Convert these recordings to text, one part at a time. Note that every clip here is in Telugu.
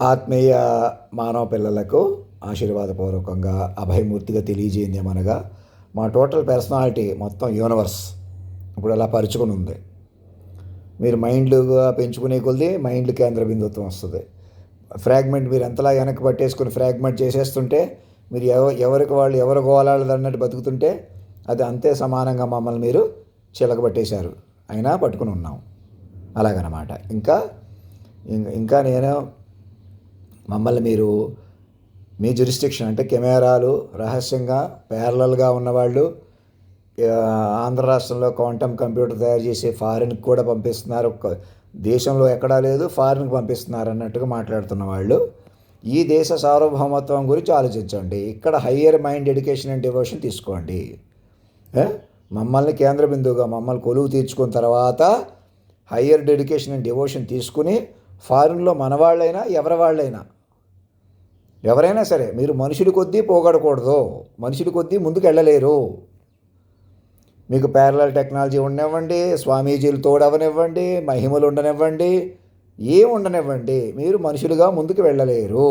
ఆత్మీయ మానవ పిల్లలకు ఆశీర్వాదపూర్వకంగా అభయమూర్తిగా తెలియజేయంది ఏమనగా మా టోటల్ పర్సనాలిటీ మొత్తం యూనివర్స్ ఇప్పుడు అలా పరుచుకుని ఉంది. మీరు మైండ్లుగా పెంచుకునే కొద్దీ మైండ్లు కేంద్ర బిందుత్వం వస్తుంది. ఫ్రాగ్మెంట్ మీరు ఎంతలా వెనక్కి పట్టేసుకుని ఫ్రాగ్మెంట్ చేసేస్తుంటే మీరు ఎవరికి వాళ్ళు ఎవరు గోలాళ్ళు అన్నట్టు బతుకుతుంటే అది అంతే సమానంగా మమ్మల్ని మీరు చిలకబట్టేశారు, అయినా పట్టుకుని ఉన్నాం అలాగనమాట. ఇంకా నేను మమ్మల్ని మీరు మీ జ్యూరిస్డిక్షన్ అంటే కెమెరాలు రహస్యంగా ప్యారలల్గా ఉన్నవాళ్ళు ఆంధ్ర రాష్ట్రంలో క్వాంటమ్ కంప్యూటర్ తయారు చేసి ఫారిన్కి కూడా పంపిస్తున్నారు. దేశంలో ఎక్కడా లేదు, ఫారిన్కి పంపిస్తున్నారు అన్నట్టుగా మాట్లాడుతున్న వాళ్ళు ఈ దేశ సార్వభౌమత్వం గురించి ఆలోచించండి. ఇక్కడ higher mind education and devotion తీసుకోండి. మమ్మల్ని కేంద్ర బిందువుగా మమ్మల్ని కొలువు తీర్చుకున్న తర్వాత హయ్యర్ ఎడ్యుకేషన్ అండ్ డివోషన్ తీసుకుని ఫారిన్లో మనవాళ్ళైనా ఎవరైనా సరే మీరు మనుషుల కొద్దీ పోగొడకూడదు, మనుషుల కొద్దీ ముందుకు వెళ్ళలేరు. మీకు ప్యారలల్ టెక్నాలజీ ఉండనివ్వండి, స్వామీజీలు తోడవనివ్వండి, మహిమలు ఉండనివ్వండి, ఉండనివ్వండి, మీరు మనుషులుగా ముందుకు వెళ్ళలేరు.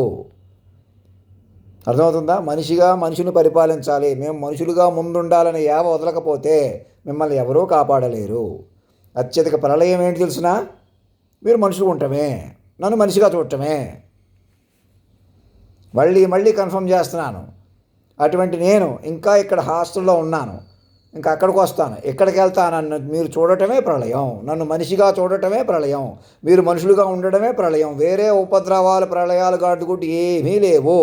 అర్థమవుతుందా? మనిషిని పరిపాలించాలి. మేము మనుషులుగా ముందుండాలని వదలకపోతే మిమ్మల్ని ఎవరూ కాపాడలేరు. అత్యధిక ప్రళయం ఏంటి తెలుసునా? మీరు మనుషులు ఉండటమే, నన్ను మనిషిగా చూడటమే. మళ్ళీ కన్ఫర్మ్ చేస్తున్నాను. అటువంటి నేను ఇంకా ఇక్కడ హాస్టల్లో ఉన్నాను, ఇంకా అక్కడికి వస్తాను, ఎక్కడికి వెళ్తానన్న మీరు చూడటమే ప్రళయం. నన్ను మనిషిగా చూడటమే ప్రళయం, మీరు మనుషులుగా ఉండడమే ప్రళయం. వేరే ఉపద్రవాలు ప్రళయాలు గాడుగుడ్డు ఏమీ లేవు.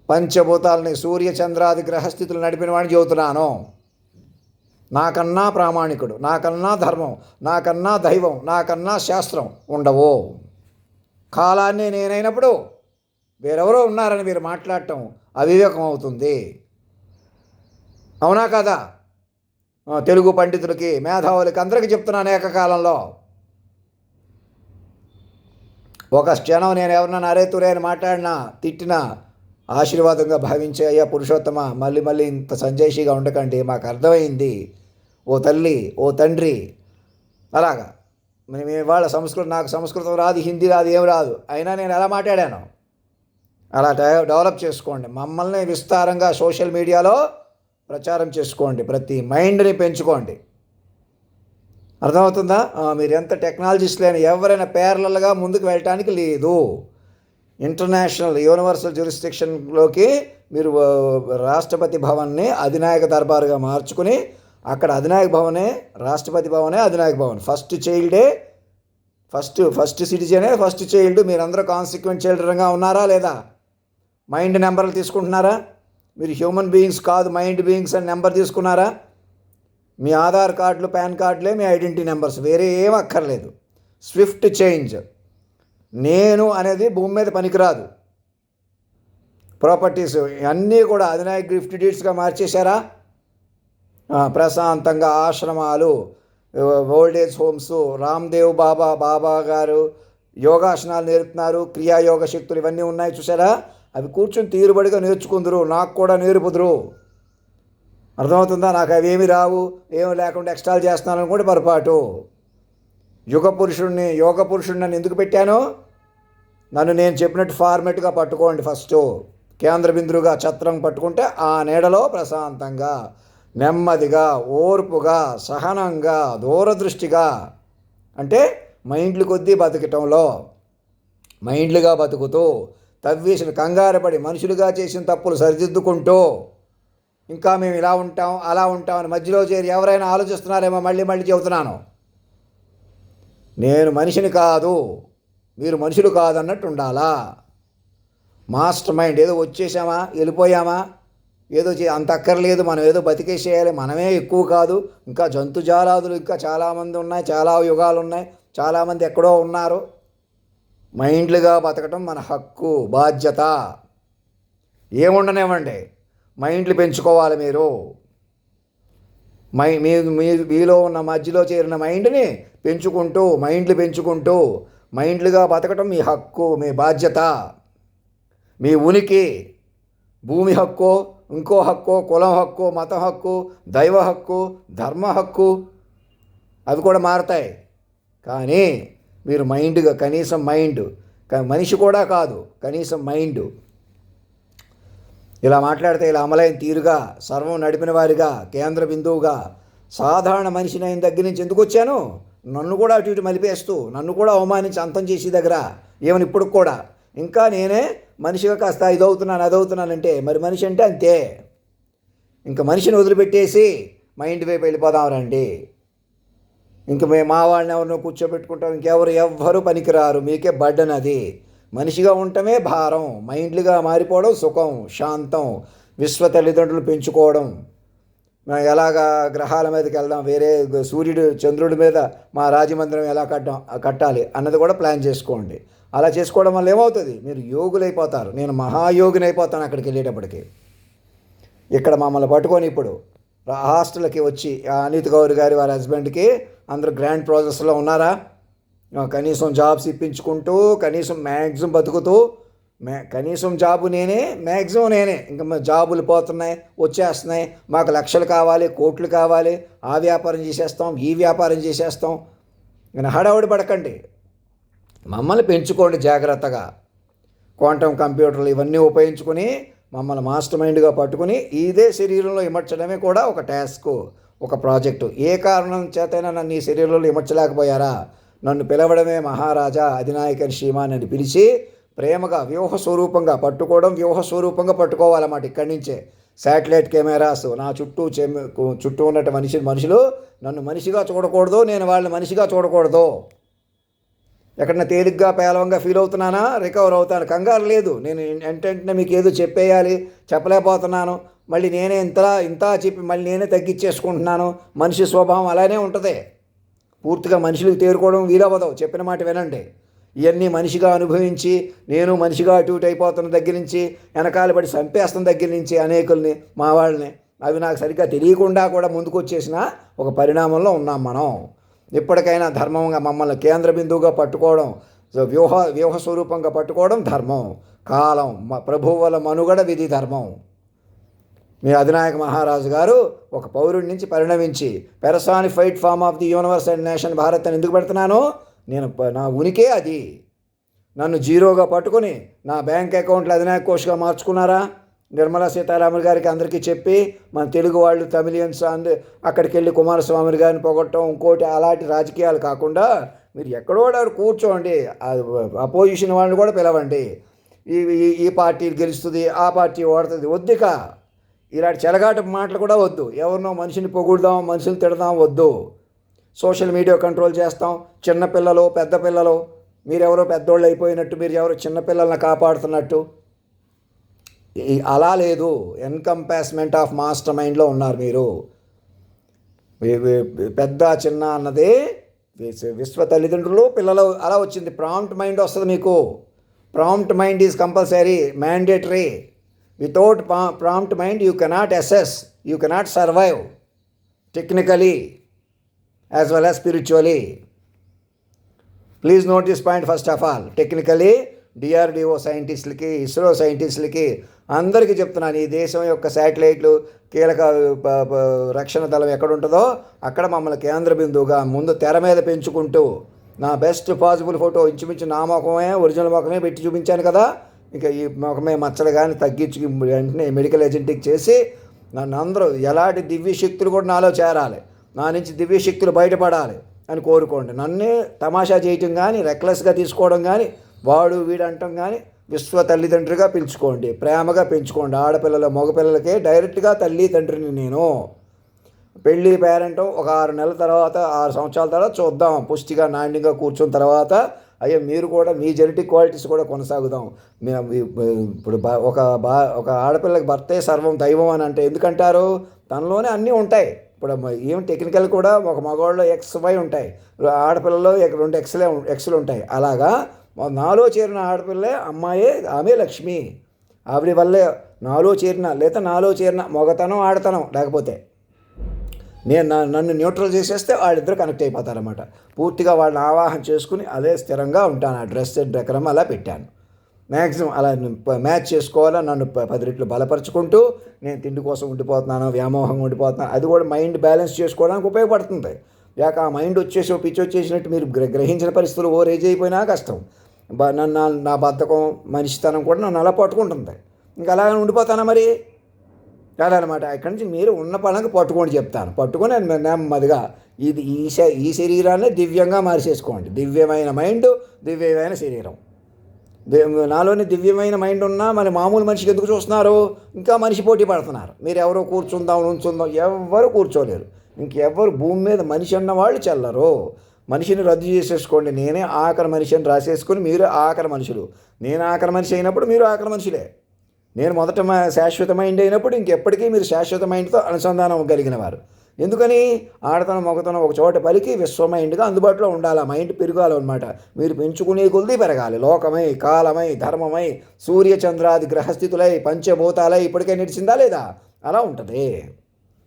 పంచభూతాలని సూర్య చంద్రాది గ్రహస్థితులు నడిపిన వాడిని చెబుతున్నాను. నాకన్నా ప్రామాణికుడు, నాకన్నా ధర్మం, నాకన్నా దైవం, నాకన్నా శాస్త్రం ఉండవు. కాలాన్ని నేనైనప్పుడు వేరెవరో ఉన్నారని మీరు మాట్లాడటం అవివేకం అవుతుంది. అవునా కదా? తెలుగు పండితులకి మేధావులకి అందరికీ చెప్తున్నాను ఏకకాలంలో. ఒక క్షణం నేను ఎవరినైనా అరేతురే అని మాట్లాడినా తిట్టినా ఆశీర్వాదంగా భావించే అయ్యా పురుషోత్తమ మళ్ళీ ఇంత సంజయషిగా ఉండకండి, మాకు అర్థమైంది, ఓ తల్లి ఓ తండ్రి. అలాగా మేము ఇవాళ నాకు సంస్కృతం రాదు, హిందీ రాదు, ఏం రాదు, అయినా నేను ఎలా మాట్లాడాను అలా డెవలప్ చేసుకోండి. మమ్మల్ని విస్తారంగా సోషల్ మీడియాలో ప్రచారం చేసుకోండి, ప్రతి మైండ్ని పెంచుకోండి. అర్థమవుతుందా? మీరు ఎంత టెక్నాలజిస్ట్ లేని ఎవరైనా ప్యారలల్గా ముందుకు వెళ్ళటానికి లేదు. ఇంటర్నేషనల్ యూనివర్సల్ జ్యూరిస్డిక్షన్లోకి మీరు రాష్ట్రపతి భవన్ని అధినాయక దర్బారుగా మార్చుకుని అక్కడ అధినాయక భవనే రాష్ట్రపతి భవనే అధినాయక భవన్. ఫస్ట్ సిటిజనే ఫస్ట్ చైల్డ్. మీరందరూ కాన్సిక్వెంట్ చిల్డ్రన్గా ఉన్నారా లేదా? మైండ్ నెంబర్లు తీసుకుంటున్నారా? మీరు హ్యూమన్ బీయింగ్స్ కాదు, మైండ్ బీయింగ్స్ అని నెంబర్ తీసుకున్నారా? మీ ఆధార్ కార్డులు పాన్ కార్డులే మీ ఐడెంటిటీ నెంబర్స్, వేరే ఏం అక్కర్లేదు. Swift change. నేను అనేది భూమి మీద పనికిరాదు. ప్రాపర్టీస్ అన్నీ కూడా అధినాయక గిఫ్ట్ డీడ్స్గా మార్చేశారా? ప్రశాంతంగా ఆశ్రమాలు, ఓల్డేజ్ హోమ్స్, రామ్దేవ్ బాబా గారు యోగాసనాలు నేర్పుతున్నారు, క్రియాయోగ శక్తులు ఇవన్నీ ఉన్నాయి చూసారా? అవి కూర్చొని తీరుబడిగా నేర్చుకుందరు, నాకు కూడా నేర్పుదురు. అర్థమవుతుందా? నాకు అవి ఏమి రావు, ఏమి లేకుండా ఎక్స్ట్రాలు చేస్తున్నాను అనుకోండి పొరపాటు. యోగ పురుషుడిని నన్ను ఎందుకు పెట్టాను? నన్ను నేను చెప్పినట్టు ఫార్మెట్గా పట్టుకోండి. ఫస్ట్ కేంద్ర బిందువుగా ఛత్రం పట్టుకుంటే ఆ నీడలో ప్రశాంతంగా నెమ్మదిగా ఓర్పుగా సహనంగా దూరదృష్టిగా, అంటే మైండ్లు కొద్దీ బతకటంలో మైండ్లుగా బతుకుతూ తవ్వేసిన కంగారపడి మనుషులుగా చేసిన తప్పులు సరిదిద్దుకుంటూ ఇంకా మేము ఇలా ఉంటాం అలా ఉంటామని మధ్యలో చేరి ఎవరైనా ఆలోచిస్తున్నారేమో మళ్ళీ చెబుతున్నాను. నేను మనిషిని కాదు, మీరు మనుషులు కాదన్నట్టు ఉండాలా. Master mind. ఏదో వచ్చేసామా వెళ్ళిపోయామా, ఏదో అంత అక్కర్లేదు, మనం ఏదో బతికేసేయాలి, మనమే ఎక్కువ కాదు, ఇంకా జంతుజాలాదులు ఇంకా చాలామంది ఉన్నాయి, చాలా యుగాలు ఉన్నాయి, చాలామంది ఎక్కడో ఉన్నారు. మైండ్లుగా బతకటం మన హక్కు బాధ్యత. ఏముండనివ్వండి, మైండ్లు పెంచుకోవాలి మీరు. మీలో ఉన్న మధ్యలో చేరిన మైండ్ని పెంచుకుంటూ మైండ్లుగా బతకటం మీ హక్కు, మీ బాధ్యత, మీ ఉనికి. భూమి హక్కు, ఇంకో హక్కు, కులం హక్కు, మతం హక్కు, దైవ హక్కు, ధర్మ హక్కు అవి కూడా మారతాయి. కానీ మీరు కనీసం మైండ్ మనిషి కూడా కాదు, కనీసం మైండ్. ఇలా మాట్లాడితే ఇలా అమలైన తీరుగా, సర్వం నడిపిన వారిగా, కేంద్ర బిందువుగా, సాధారణ మనిషిని అయిన దగ్గర నుంచి ఎందుకు వచ్చాను? నన్ను కూడా అటు ఇటు మలిపేస్తూ, నన్ను కూడా అవమానించి అంతం చేసి దగ్గర ఏమని ఇప్పుడు కూడా ఇంకా నేనే మనిషిగా కాస్త అదవుతున్నానంటే మరి మనిషి అంటే అంతే. ఇంకా మనిషిని వదిలిపెట్టేసి మైండ్ వైపు వెళ్ళిపోదాం రండి. ఇంక మేము మా వాళ్ళని ఎవరినో కూర్చోబెట్టుకుంటాం, ఎవ్వరూ పనికిరారు, మీకే బర్డన్ అది. మనిషిగా ఉండటమే భారం, మైండ్లుగా మారిపోవడం సుఖం, శాంతం, విశ్వ తల్లిదండ్రులు పెంచుకోవడం. ఎలాగా గ్రహాల మీదకి వెళ్దాం, వేరే సూర్యుడు చంద్రుడి మీద మా రాజమందిరం ఎలా కట్టాలి అన్నది కూడా ప్లాన్ చేసుకోండి. అలా చేసుకోవడం వల్ల ఏమవుతుంది? మీరు యోగులైపోతారు. నేను మహాయోగిని అయిపోతాను అక్కడికి వెళ్ళేటప్పటికి. ఇక్కడ మమ్మల్ని పట్టుకొని ఇప్పుడు హాస్టల్కి వచ్చి అనిత్ గౌరి గారి వారి హస్బెండ్కి అందరూ గ్రాండ్ ప్రాసెస్లో ఉన్నారా? కనీసం జాబ్స్ ఇప్పించుకుంటూ, కనీసం మ్యాక్సిమం బతుకుతూ, కనీసం జాబు నేనే, మ్యాక్సిమం నేనే. ఇంకా జాబులు పోతున్నాయి, వచ్చేస్తున్నాయి, మాకు లక్షలు కావాలి, కోట్లు కావాలి, ఆ వ్యాపారం చేసేస్తాం, ఈ వ్యాపారం చేసేస్తాం. నేను హడావుడి పడకండి, మమ్మల్ని పెంచుకోండి జాగ్రత్తగా. క్వాంటమ్ కంప్యూటర్లు ఇవన్నీ ఉపయోగించుకొని మమ్మల్ని మాస్టర్ మైండ్గా పట్టుకుని ఇదే శరీరంలో ఇమర్చడమే కూడా ఒక టాస్క్, ఒక ప్రాజెక్టు. ఏ కారణం చేతైనా నన్ను ఈ శరీరంలో ఇమర్చలేకపోయారా? నన్ను పిలవడమే మహారాజా, అధినాయకని శ్రీమాన్ అని పిలిచి ప్రేమగా వ్యూహస్వరూపంగా పట్టుకోవడం, వ్యూహస్వరూపంగా పట్టుకోవాలన్నమాట. ఇక్కడి నుంచే శాటిలైట్ కెమెరాస్ నా చుట్టూ ఉన్నట్టు మనుషులు నన్ను మనిషిగా చూడకూడదు, నేను వాళ్ళని మనిషిగా చూడకూడదు. ఎక్కడన్నా తేలిగ్గా పేలవంగా ఫీల్ అవుతున్నానా? రికవర్ అవుతాను, కంగారు లేదు. నేను వెంటనే మీకు ఏదో చెప్పలేకపోతున్నాను. మళ్ళీ నేనే ఇంత చెప్పి మళ్ళీ నేనే తగ్గించేసుకుంటున్నాను. మనిషి స్వభావం అలానే ఉంటుంది. పూర్తిగా మనుషులకు తేరుకోవడం వీలవ్వదు. చెప్పిన మాట వినండి. ఇవన్నీ మనిషిగా అనుభవించి నేను మనిషిగా అటు ఇటు అయిపోతున్న దగ్గర నుంచి, వెనకాల పడి చంపేస్తున్న దగ్గర నుంచి అనేకుల్ని, మా వాళ్ళని, అవి నాకు సరిగ్గా తెలియకుండా కూడా ముందుకు వచ్చేసిన ఒక పరిణామంలో ఉన్నాం మనం. ఇప్పటికైనా ధర్మంగా మమ్మల్ని కేంద్ర బిందువుగా పట్టుకోవడం, వ్యూహ స్వరూపంగా పట్టుకోవడం ధర్మం. కాలం ప్రభువుల మనుగడ విధి ధర్మం. మీ అధినాయక మహారాజు గారు ఒక పౌరుడి నుంచి పరిణమించి personified form of the universe and nation Bharat అని ఎందుకు పెడుతున్నాను? నా ఉనికే అది. నన్ను జీరోగా పట్టుకుని నా బ్యాంక్ అకౌంట్లో అధినాయక కోష్గా మార్చుకున్నారా? నిర్మలా సీతారామన్ గారికి అందరికీ చెప్పి మన తెలుగు వాళ్ళు తమిళియన్స్ అక్కడికి వెళ్ళి కుమారస్వామి గారిని పొగట్టడం, ఇంకోటి అలాంటి రాజకీయాలు కాకుండా మీరు ఎక్కడో కూర్చోండి. అపోజిషన్ వాళ్ళని కూడా పిలవండి. ఈ పార్టీ గెలుస్తుంది, ఆ పార్టీ ఓడుతుంది, వద్దుక ఇలాంటి చెలగాట మాటలు కూడా వద్దు. ఎవరినో మనిషిని పొగుడుదాం, మనుషులు తిడదాం వద్దు. సోషల్ మీడియా కంట్రోల్ చేస్తాం. చిన్నపిల్లలు, పెద్ద పిల్లలు, మీరెవరో పెద్దోళ్ళు అయిపోయినట్టు, మీరు ఎవరో చిన్నపిల్లల్ని కాపాడుతున్నట్టు అలా లేదు. ఎన్కంపాస్మెంట్ ఆఫ్ మాస్టర్ మైండ్లో ఉన్నారు మీరు. పెద్ద చిన్న అన్నదే విశ్వ తల్లిదండ్రులు, పిల్లలు అలా వచ్చింది. ప్రాంప్ట్ మైండ్ వస్తుంది మీకు. Prompt mind is compulsory, mandatory. Without prompt mind you cannot assess, you cannot survive technically as well as spiritually. Please note this point first of all. Technically DRDO సైంటిస్టులకి, ఇస్రో సైంటిస్టులకి అందరికీ చెప్తున్నాను, ఈ దేశం యొక్క శాటిలైట్లు, కీలక రక్షణ దళం ఎక్కడుంటుందో అక్కడ మమ్మల్ని కేంద్ర బిందువుగా ముందు తెర మీద పెంచుకుంటూ నా బెస్ట్ పాసిబుల్ ఫోటో ఇంచుమించు నా ముఖమే, ఒరిజినల్ ముఖమే పెట్టి చూపించాను కదా. ఇంకా ఈ ముఖమే మచ్చలు కానీ తగ్గించి వెంటనే మెడికల్ ఏజెంట్కి చేసి నన్ను అందరూ ఎలాంటి దివ్య శక్తులు కూడా నాలో చేరాలి, నా నుంచి దివ్య శక్తులు బయటపడాలి అని కోరుకోండి. నన్నే తమాషా చేయటం కానీ, రెక్లెస్గా తీసుకోవడం కానీ, వాడు వీడు అంటాం కానీ, విశ్వ తల్లిదండ్రిగా పిలుచుకోండి, ప్రేమగా పెంచుకోండి. ఆడపిల్లలు మగపిల్లలకే డైరెక్ట్గా తల్లి తండ్రిని నేను. పెళ్ళి పేరెంటం ఒక 6 నెలల తర్వాత, 6 సంవత్సరాల తర్వాత చూద్దాం. పుష్టిగా నాణ్యంగా కూర్చున్న తర్వాత అయ్యో మీరు కూడా మీ జెనెటిక్ క్వాలిటీస్ కూడా కొనసాగుదాం. ఇప్పుడు ఒక ఆడపిల్లకి భర్తే సర్వం దైవం అని అంటే ఎందుకంటారు? తనలోనే అన్నీ ఉంటాయి. ఇప్పుడు ఏం టెక్నికల్ కూడా ఒక మగవాళ్ళు XY ఉంటాయి, ఆడపిల్లలో 2 ఎక్స్లు ఉంటాయి. అలాగా నాలో చేరిన ఆడపిల్లే అమ్మాయే, ఆమె లక్ష్మి. ఆవిడ వల్లే నాలో చేరిన, లేదా నాలో చేరిన మగతనం ఆడతనం లేకపోతే నన్ను న్యూట్రల్ చేసేస్తే వాళ్ళిద్దరు కనెక్ట్ అయిపోతారన్నమాట. పూర్తిగా వాళ్ళని ఆవాహన చేసుకుని అదే స్థిరంగా ఉంటాను. ఆ డ్రెస్ డెకరం అలా పెట్టాను. మ్యాక్సిమం అలా మ్యాచ్ చేసుకోవాలా, నన్ను 10 రెట్లు బలపరుచుకుంటూ నేను తిండి కోసం ఉండిపోతున్నాను, వ్యామోహంగా ఉండిపోతున్నాను. అది కూడా మైండ్ బ్యాలెన్స్ చేసుకోవడానికి ఉపయోగపడుతుంది. ఆ మైండ్ పిచ్చి వచ్చేసినట్టు మీరు గ్రహించిన పరిస్థితులు రేజ్ అయిపోయినా కష్టం. నన్ను నా బద్ధకం మనిషితనం కూడా నన్ను అలా పట్టుకుంటుంది. ఇంకా అలాగే ఉండిపోతానా మరి? కాదనమాట. ఇక్కడి నుంచి మీరు ఉన్న పనులకు పట్టుకోండి చెప్తాను. పట్టుకొని నెమ్మదిగా ఈ శరీరాన్ని దివ్యంగా మార్చేసుకోండి. దివ్యమైన మైండ్, దివ్యమైన శరీరం. నాలోని దివ్యమైన మైండ్ ఉన్నా మరి మామూలు మనిషికి ఎందుకు చూస్తున్నారు? ఇంకా మనిషి పోటీ పడుతున్నారు. మీరు ఎవరో కూర్చుందాం నుంచుందాం, ఎవ్వరు కూర్చోలేరు. ఇంకెవ్వరు భూమి మీద మనిషి అన్న వాళ్ళు చెల్లరు. మనిషిని రద్దు చేసేసుకోండి. నేనే ఆఖరి మనిషిని రాసేసుకుని మీరు ఆఖరి మనుషులు. నేను ఆఖరి మనిషి అయినప్పుడు మీరు ఆఖరి మనుషులే. నేను మొదట శాశ్వత మైండ్ అయినప్పుడు ఇంకెప్పటికీ మీరు శాశ్వత మైండ్తో అనుసంధానం కలిగిన వారు. ఎందుకని? ఆడతనం మొగతనం ఒక చోట పలికి విశ్వ మైండ్గా అందుబాటులో ఉండాలి. ఆ మైండ్ పెరగాలన్నమాట. మీరు పెంచుకునే కొద్దీ పెరగాలి. లోకమై, కాలమై, ధర్మమై, సూర్యచంద్రాది గ్రహస్థితులై, పంచభూతాలై ఇప్పటికే నిలిచిందా లేదా? అలా ఉంటుంది.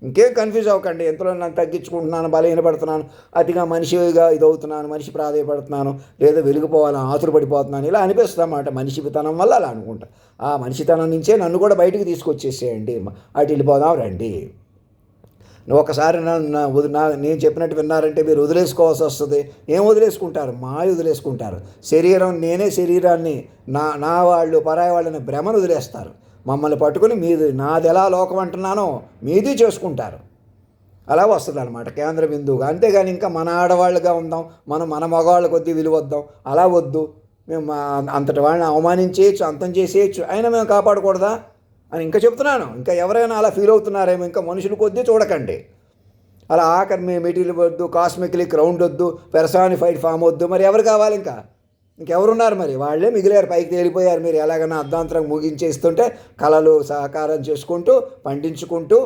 ఇంకేం కన్ఫ్యూజ్ అవ్వకండి. ఎంతలో నన్ను తగ్గించుకుంటున్నాను, బలహీనపడుతున్నాను, అతిగా మనిషిగా ఇదవుతున్నాను, మనిషి ప్రాధాయపడుతున్నాను, లేదా వెలిగిపోవాలని ఆతురపడిపోతున్నాను, ఇలా అనిపిస్తుంది అన్నమాట. మనిషితనం వల్ల అలా అనుకుంటా. ఆ మనిషితనం నుంచే నన్ను కూడా బయటికి తీసుకొచ్చేసేయండి. అటు వెళ్ళిపోదాం రండి. ఒకసారి నేను చెప్పినట్టు విన్నారంటే మీరు వదిలేసుకోవాల్సి వస్తుంది. ఏం వదిలేసుకుంటారు? మాయ వదిలేసుకుంటారు. శరీరం, నేనే శరీరాన్ని, నా వాళ్ళు పరాయి వాళ్ళని భ్రమను వదిలేస్తారు. మమ్మల్ని పట్టుకుని మీది నాది ఎలా లోకం అంటున్నానో మీది చేసుకుంటారు. అలా వస్తుంది అనమాట కేంద్ర బిందువుగా. అంతేగాని ఇంకా మన ఆడవాళ్ళుగా ఉందాం, మన మగవాళ్ళ కొద్దీ విలువద్దాం, అలా వద్దు. మేము అంతటి వాళ్ళని అవమానించేయచ్చు, అంతం చేసేయచ్చు, అయినా మేము కాపాడకూడదా అని ఇంకా చెప్తున్నాను. ఇంకా ఎవరైనా అలా ఫీల్ అవుతున్నారేమో. ఇంకా మనుషుల కొద్దీ చూడకండి. అలా ఆఖరి మెటీరియల్ వద్దు, కాస్మికలీ క్రౌండ్ వద్దు, పెర్సానిఫైడ్ ఫామ్ వద్దు. మరి ఎవరు కావాలి? ఇంకెవరున్నారు? మరి వాళ్ళే మిగిలారు, పైకి తేలిపోయారు. మీరు ఎలాగైనా అర్ధాంతరం ముగించేస్తుంటే కళలు సహకారం చేసుకుంటూ పండించుకుంటూ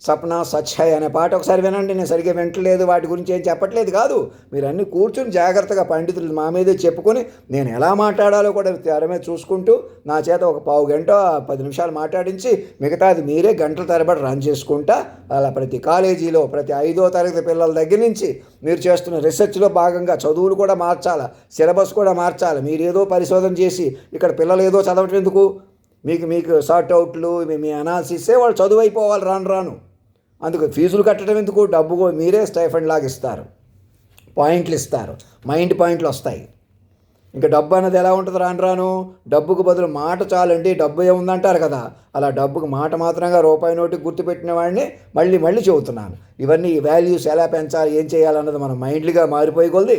సప్నా సచ్చాయ్ అనే పాట ఒకసారి వినండి. నేను సరిగ్గా వింటలేదు, వాటి గురించి ఏం చెప్పట్లేదు కాదు. మీరు అన్నీ కూర్చుని జాగ్రత్తగా పండితులు మా మీదే చెప్పుకొని నేను ఎలా మాట్లాడాలో కూడా తెర మీద చూసుకుంటూ నా చేత ఒక పావు గంట 10 నిమిషాలు మాట్లాడించి మిగతాది మీరే గంటల తరబడి రన్ చేసుకుంటా అలా ప్రతి కాలేజీలో ప్రతి 5వ తరగతి పిల్లల దగ్గర నుంచి మీరు చేస్తున్న రీసెర్చ్లో భాగంగా చదువులు కూడా మార్చాలి, సిలబస్ కూడా మార్చాలి. మీరు ఏదో పరిశోధన చేసి ఇక్కడ పిల్లలు ఏదో చదవటం ఎందుకు? మీకు సార్ట్అవుట్లు, మీ అనాలిసిసే వాళ్ళు చదువు అయిపోవాలి రాను. అందుకు ఫీజులు కట్టడం ఎందుకు? డబ్బు మీరే స్టైఫండ్ లాగా ఇస్తారు, పాయింట్లు ఇస్తారు, మైండ్ పాయింట్లు వస్తాయి. ఇంకా డబ్బు అన్నది ఎలా ఉంటుంది? రాను డబ్బుకు బదులు మాట చాలండి, డబ్బు ఏముందంటారు కదా, అలా డబ్బుకు మాట మాత్రంగా రూపాయి నోటికి గుర్తుపెట్టిన వాడిని మళ్ళీ చెబుతున్నాను. ఇవన్నీ వాల్యూస్ ఎలా పెంచాలి, ఏం చేయాలన్నది మన మైండ్లుగా మారిపోయి కొద్ది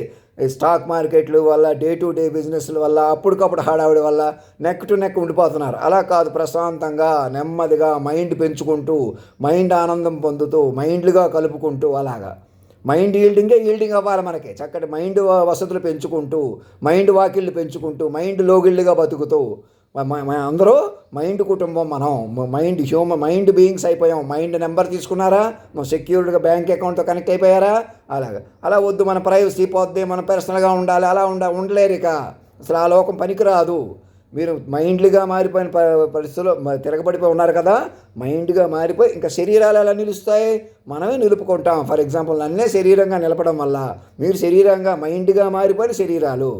స్టాక్ మార్కెట్లు వల్ల, డే టు డే బిజినెస్ల వల్ల, అప్పటికప్పుడు హడావిడి వల్ల నెక్ టు నెక్ ఉండిపోతున్నారు. అలా కాదు, ప్రశాంతంగా నెమ్మదిగా మైండ్ పెంచుకుంటూ, మైండ్ ఆనందం పొందుతూ, మైండ్లుగా కలుపుకుంటూ, అలాగా మైండ్ ఈల్డింగ్ అవ్వాలి మనకి. చక్కటి మైండ్ వసతులు పెంచుకుంటూ, మైండ్ వాకిళ్ళు పెంచుకుంటూ, మైండ్ లోగిళ్ళుగా బతుకుతూ, అందరూ మైండ్ కుటుంబం. మనం మైండ్ బీయింగ్స్ అయిపోయాం. మైండ్ నెంబర్ తీసుకున్నారా? సెక్యూర్డ్గా బ్యాంక్ అకౌంట్తో కనెక్ట్ అయిపోయారా? అలా వద్దు. మన ప్రైవసీ పోద్ది, మనం పర్సనల్గా ఉండాలి, అలా ఉండలేరు. ఇక అసలు ఆ లోకం పనికిరాదు. మీరు మైండ్లుగా మారిపోయిన పరిస్థితుల్లో తిరగబడిపోయి ఉన్నారు కదా. మైండ్గా మారిపోయి ఇంకా శరీరాలు ఎలా నిలుస్తాయి? మనమే నిలుపుకుంటాం. ఫర్ ఎగ్జాంపుల్ నన్నే శరీరంగా నిలపడం వల్ల మీరు శరీరంగా మైండ్గా మారిపోయిన శరీరాలు.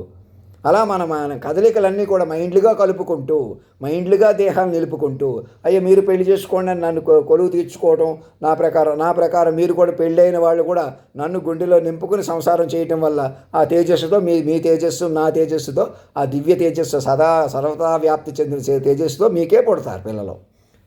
అలా మన కదలికలన్నీ కూడా మైండ్లుగా కలుపుకుంటూ, మైండ్లుగా దేహాన్ని నిలుపుకుంటూ, అయ్యో మీరు పెళ్లి చేసుకోండి అని నన్ను కొలువు తీర్చుకోవడం, నా ప్రకారం మీరు కూడా పెళ్ళైన వాళ్ళు కూడా నన్ను గుండెలో నింపుకుని సంసారం చేయటం వల్ల ఆ తేజస్సుతో మీ తేజస్సు, నా తేజస్సుతో, ఆ దివ్య తేజస్సు సర్వతా వ్యాప్తి చెందిన తేజస్సుతో మీకే పుడతారు పిల్లలు.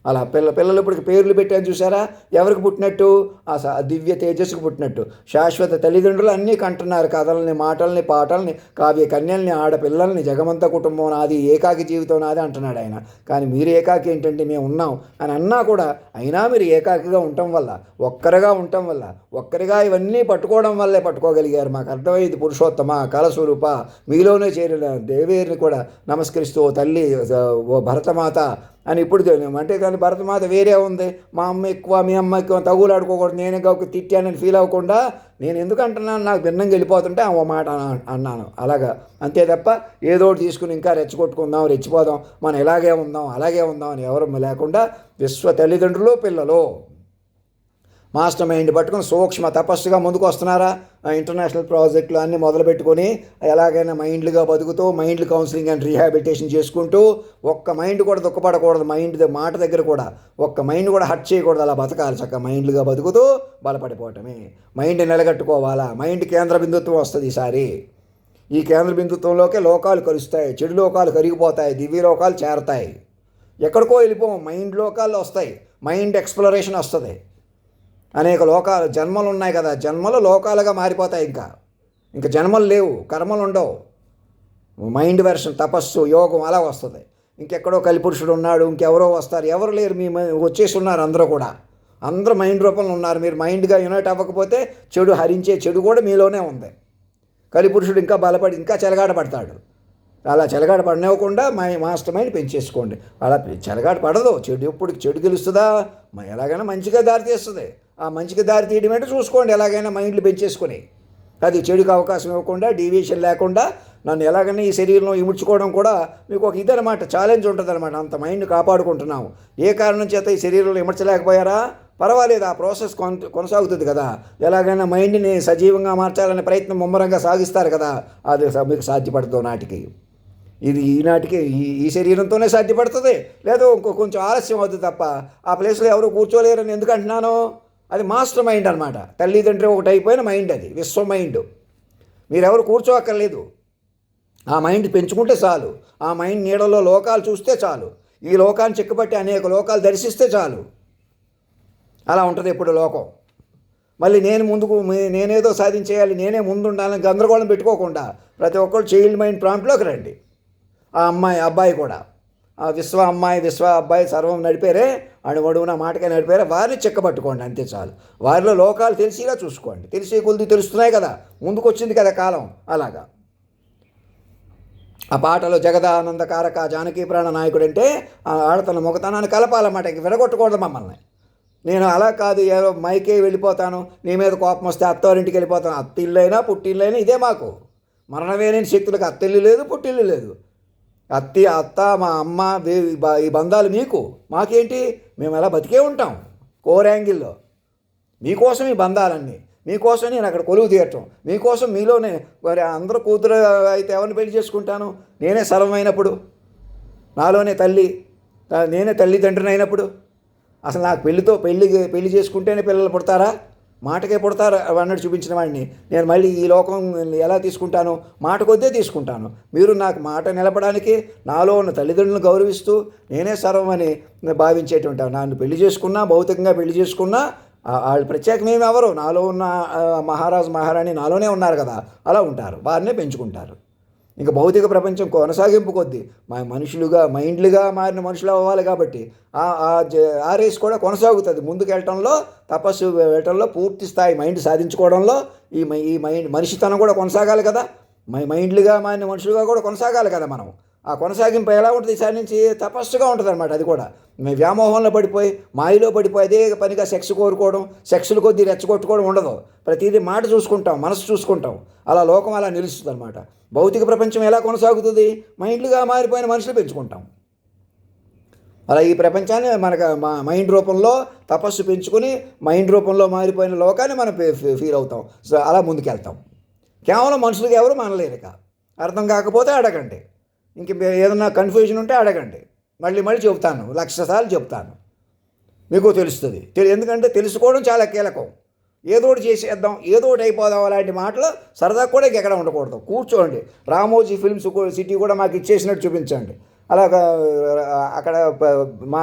అలా పిల్లలు ఇప్పటికి పేర్లు పెట్టాను చూసారా? ఎవరికి పుట్టినట్టు? ఆ దివ్య తేజస్సుకు పుట్టినట్టు. శాశ్వత తల్లిదండ్రులు అన్నీ కంటున్నారు, కథల్ని, మాటల్ని, పాటల్ని, కావ్య కన్యల్ని, ఆడపిల్లల్ని, జగమంత కుటుంబం నాది, ఏకాకి జీవితం నాది అంటున్నాడు ఆయన. కానీ మీరు ఏకాకి ఏంటంటే మేము ఉన్నాం అని అన్నా కూడా, అయినా మీరు ఏకాకిగా ఉండటం వల్ల, ఒక్కరిగా ఉండటం వల్ల, ఒక్కరిగా ఇవన్నీ పట్టుకోవడం వల్లే పట్టుకోగలిగారు. మాకు అర్థమైంది. పురుషోత్తమ, కళస్వరూప, మీలోనే చేరిన దేవేరిని కూడా నమస్కరిస్తూ ఓ తల్లి, ఓ భరతమాత అని ఇప్పుడు అంటే. కానీ భరతమాత వేరే ఉంది. మా అమ్మ ఎక్కువ, మీ అమ్మ ఎక్కువ, తగులాడుకోకూడదు, నేనే కాక తిట్టానని ఫీల్ అవ్వకుండా నేను ఎందుకు అంటున్నాను, నాకు భిన్నంగా వెళ్ళిపోతుంటే ఓ మాట అన్నాను. అలాగా అంతే తప్ప ఏదో తీసుకుని ఇంకా రెచ్చగొట్టుకుందాం, రెచ్చిపోదాం, మనం ఇలాగే ఉందాం, అలాగే ఉందాం అని ఎవరు లేకుండా విశ్వ తల్లిదండ్రులు, పిల్లలు మాస్టర్ మైండ్ పట్టుకుని సూక్ష్మ తపస్సుగా ముందుకు వస్తున్నారా? ఇంటర్నేషనల్ ప్రాజెక్టులు అన్నీ మొదలుపెట్టుకొని ఎలాగైనా మైండ్లుగా బతుకుతూ, మైండ్ కౌన్సిలింగ్ అండ్ రీహాబిలిటేషన్ చేసుకుంటూ, ఒక్క మైండ్ కూడా దుఃఖపడకూడదు. మైండ్ మాట దగ్గర కూడా ఒక్క మైండ్ కూడా హర్ట్ చేయకూడదు. అలా బతకాలి. చక్కగా మైండ్లుగా బతుకుతూ బలపడిపోవటమే. మైండ్ నిలగట్టుకోవాలా. మైండ్ కేంద్ర బిందుత్వం వస్తుంది ఈసారి. ఈ కేంద్ర బిందుత్వంలోకే లోకాలు కలుస్తాయి, చెడు లోకాలు కరిగిపోతాయి, దివ్య లోకాలు చేరతాయి. ఎక్కడికో వెళ్ళిపోం, మైండ్ లోకాల్లో వస్తాయి, మైండ్ ఎక్స్ప్లోరేషన్ వస్తుంది. అనేక లోకాలు జన్మలు ఉన్నాయి కదా, జన్మలు లోకాలుగా మారిపోతాయి. ఇంకా జన్మలు లేవు, కర్మలు ఉండవు. మైండ్ వెర్షన్, తపస్సు, యోగం అలా వస్తుంది. ఇంకెక్కడో కలిపురుషుడు ఉన్నాడు, ఇంకెవరో వస్తారు, ఎవరు లేరు, మీ వచ్చేసి ఉన్నారు. అందరూ కూడా అందరూ మైండ్ రూపంలో ఉన్నారు. మీరు మైండ్గా యునైట్ అవ్వకపోతే చెడు హరించే చెడు కూడా మీలోనే ఉంది. కలిపురుషుడు ఇంకా బలపడి ఇంకా చెలగాట పడతాడు. అలా చెలగాట పడనివ్వకుండా మాస్టర్ మైండ్ పెంచేసుకోండి. అలా చెలగాట పడదు. చెడు ఎప్పుడు చెడు గెలుస్తుందా, ఎలాగైనా మంచిగా దారి తీస్తుంది. ఆ మంచిగా దారి తీయడం ఏంటో చూసుకోండి. ఎలాగైనా మైండ్లు పెంచేసుకొని అది చెడుకు అవకాశం ఇవ్వకుండా, డీవియేషన్ లేకుండా నన్ను ఎలాగైనా ఈ శరీరంలో ఇముడ్చుకోవడం కూడా మీకు ఒక ఇదనమాట, ఛాలెంజ్ ఉంటుంది అనమాట. అంత మైండ్ కాపాడుకుంటున్నాము. ఏ కారణం చేత ఈ శరీరంలో ఇమర్చలేకపోయారా, పర్వాలేదు, ఆ ప్రాసెస్ కొనసాగుతుంది కదా. ఎలాగైనా మైండ్ని సజీవంగా మార్చాలనే ప్రయత్నం ముమ్మరంగా సాగిస్తారు కదా, అది మీకు సాధ్యపడుతుంది నాటికి. ఇది ఈనాటికి ఈ శరీరంతోనే సాధ్యపడుతుంది. లేదో కొంచెం ఆలస్యం అవుతుంది తప్ప ఆ ప్లేస్లో ఎవరు కూర్చోలేరని ఎందుకు అంటున్నాను, అది మాస్టర్ మైండ్ అనమాట. తల్లిదండ్రి ఒకటి అయిపోయిన మైండ్, అది విశ్వ మైండ్. మీరెవరు కూర్చోక్కర్లేదు. ఆ మైండ్ పెంచుకుంటే చాలు. ఆ మైండ్ నీడలో లోకాలు చూస్తే చాలు. ఈ లోకాన్ని చెక్కుబట్టి అనేక లోకాలు దర్శిస్తే చాలు. అలా ఉంటుంది ఇప్పుడు లోకం. మళ్ళీ నేనేదో సాధించేయాలి, నేనే ముందుండాలని గందరగోళం పెట్టుకోకుండా ప్రతి ఒక్కరు చైల్డ్ మైండ్ ప్రాంప్ట్లోకి రండి. ఆ అబ్బాయి కూడా, ఆ విశ్వ అమ్మాయి, విశ్వ అబ్బాయి సర్వం నడిపారే, అడుగున మాటగా నడిపారే, వారిని చెక్కబట్టుకోండి, అంతే చాలు. వారిలో లోకాలు తెలిసిగా చూసుకోండి. తెలిసే కొద్ది తెలుస్తున్నాయి కదా, ముందుకొచ్చింది కదా కాలం. అలాగా ఆ పాటలో జగదానందకారక జానకీ ప్రాణ నాయకుడు అంటే ఆడతన మొగతనాన్ని కలపాలన్నమాట. ఇంక విడగొట్టకూడదు మమ్మల్ని. నేను అలా కాదు, ఏదో మైకే వెళ్ళిపోతాను, నీ మీద కోపం వస్తే అత్తవారింటికి వెళ్ళిపోతాను. అత్తిల్లైనా పుట్టిల్లైనా ఇదే మాకు. మరణమే లేని శక్తులకు అత్తిల్లు లేదు, పుట్టిల్లు లేదు. అత్త, మా అమ్మ, ఈ బంధాలు మీకు, మాకేంటి, మేము ఎలా బతికే ఉంటాం కోర్ యాంగిల్లో. మీకోసం ఈ బంధాలన్నీ, మీకోసం నేను అక్కడ కొలువు తీయటం, మీకోసం మీలోనే. మరి అందరూ కూతురు అయితే ఎవరిని పెళ్లి చేసుకుంటాను, నేనే సర్వమైనప్పుడు, నాలోనే నేనే తల్లిదండ్రిని అయినప్పుడు, అసలు నాకు పెళ్లి చేసుకుంటేనే పిల్లలు పుడతారా, మాటకే పుడతారు అన్నట్టు చూపించిన వాడిని నేను మళ్ళీ ఈ లోకం ఎలా తీసుకుంటాను, మాట కొద్దే తీసుకుంటాను. మీరు నాకు మాట నిలపడానికి నాలో ఉన్న తల్లిదండ్రులను గౌరవిస్తూ నేనే సర్వమని భావించేటువంటి, నన్ను పెళ్లి చేసుకున్నా, భౌతికంగా పెళ్లి చేసుకున్నా, వాళ్ళు ప్రత్యేకమేమి ఎవరు, నాలో ఉన్న మహారాజు మహారాణి నాలోనే ఉన్నారు కదా, అలా ఉంటారు, వారినే పెంచుకుంటారు. ఇంకా భౌతిక ప్రపంచం కొనసాగింపు కొద్దీ మనుషులుగా, మైండ్లుగా మారిన మనుషులు అవ్వాలి కాబట్టి ఆ రేస్ కూడా కొనసాగుతుంది. ముందుకు వెళ్ళటంలో, తపస్సు వెళ్ళటంలో, పూర్తి స్థాయి మైండ్ సాధించుకోవడంలో ఈ మైండ్ మనిషితనం కూడా కొనసాగాలి కదా. మైండ్లుగా మారిన మనుషులుగా కూడా కొనసాగాలి కదా మనం. ఆ కొనసాగింపు ఎలా ఉంటుంది, ఈసారి నుంచి తపస్సుగా ఉంటుంది అనమాట. అది కూడా వ్యామోహంలో పడిపోయి, మాయలో పడిపోయి అదే పనిగా సెక్స్ కోరుకోవడం, సెక్స్లు కొద్దీ రెచ్చగొట్టుకోవడం ఉండదు. ప్రతిదీ మాట చూసుకుంటాం, మనసు చూసుకుంటాం. అలా లోకం అలా నిలుస్తుంది అనమాట. భౌతిక ప్రపంచం ఎలా కొనసాగుతుంది, మైండ్లుగా మారిపోయిన మనుషులు పెంచుకుంటాం. అలా ఈ ప్రపంచాన్ని మనకు మైండ్ రూపంలో తపస్సు పెంచుకొని మైండ్ రూపంలో మారిపోయిన లోకాన్ని మనం ఫీల్ అవుతాం. సో అలా ముందుకెళ్తాం. కేవలం మనుషులకు ఎవరు మనలేరు. అర్థం కాకపోతే అడగండి, ఇంక ఏదన్నా కన్ఫ్యూజన్ ఉంటే అడగండి, మళ్ళీ చెబుతాను, 1,00,000 సార్లు చెప్తాను, మీకు తెలుస్తుంది. ఎందుకంటే తెలుసుకోవడం చాలా కీలకం. ఏదోటి చేసేద్దాం, ఏదోటి అయిపోదాం అలాంటి మాటలు సరదా కూడా ఎక్కడ ఉండకూడదు. కూర్చోండి, రామోజీ ఫిల్మ్స్ సిటీ కూడా మాకు ఇచ్చేసినట్టు చూపించండి. అలాగా అక్కడ మా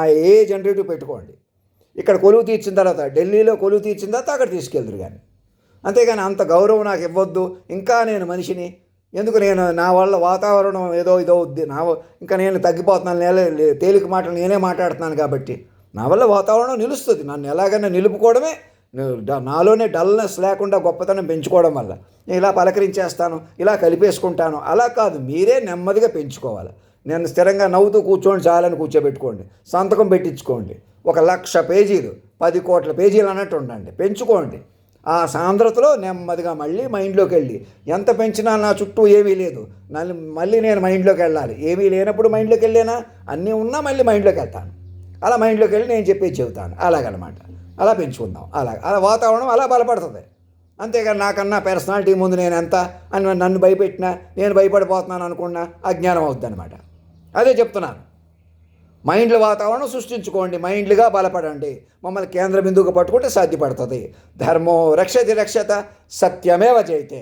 జనరేటివ్ పెట్టుకోండి. ఇక్కడ కొలువు తీర్చిన తర్వాత, ఢిల్లీలో కొలువు తీర్చిన తర్వాత అక్కడ తీసుకెళ్దురు. కానీ అంతేగాని అంత గౌరవం నాకు ఇవ్వద్దు, ఇంకా నేను మనిషిని, ఎందుకు నేను నా వల్ల వాతావరణం ఏదో ఇంకా నేను తగ్గిపోతున్నాను, తేలిక మాటలు నేనే మాట్లాడుతున్నాను కాబట్టి నా వల్ల వాతావరణం నిలుస్తుంది. నన్ను ఎలాగైనా నిలుపుకోవడమే, నాలోనే డల్నెస్ లేకుండా గొప్పతనం పెంచుకోవడం వల్ల నేను ఇలా పలకరించేస్తాను, ఇలా కలిపేసుకుంటాను. అలా కాదు, మీరే నెమ్మదిగా పెంచుకోవాలి. నేను స్థిరంగా నవ్వుతూ కూర్చోండి, చాలని కూర్చోబెట్టుకోండి, సంతకం పెట్టించుకోండి. 1,00,000 పేజీలు, 10 కోట్ల పేజీలు అన్నట్టు ఉండండి, పెంచుకోండి. ఆ సాంద్రతలో నెమ్మదిగా మళ్ళీ మైండ్లోకి వెళ్ళి, ఎంత పెంచినా నా చుట్టూ ఏమీ లేదు, మళ్ళీ నేను మైండ్లోకి వెళ్ళాలి. ఏమీ లేనప్పుడు మైండ్లోకి వెళ్ళేనా, అన్నీ ఉన్నా మళ్ళీ మైండ్లోకి వెళ్తాను. అలా మైండ్లోకి వెళ్ళి నేను చెప్పేది చెబుతాను. అలాగనమాట. అలా పెంచుకుందాం. అలా వాతావరణం అలా బలపడుతుంది. అంతేగాని నాకన్నా పర్సనాలిటీ ముందు నేను ఎంత అని నన్ను భయపెట్టినా, నేను భయపడిపోతున్నాను అనుకున్నా అజ్ఞానం అవుద్ది అనమాట. అదే చెప్తున్నాను. మైండ్ల వాతావరణం సృష్టించుకోండి, మైండ్లుగా బలపడండి. మమ్మల్ని కేంద్ర బిందువుగా పట్టుకుంటే సాధ్యపడుతుంది. ధర్మో రక్షతి రక్షత, సత్యమేవ జయతే.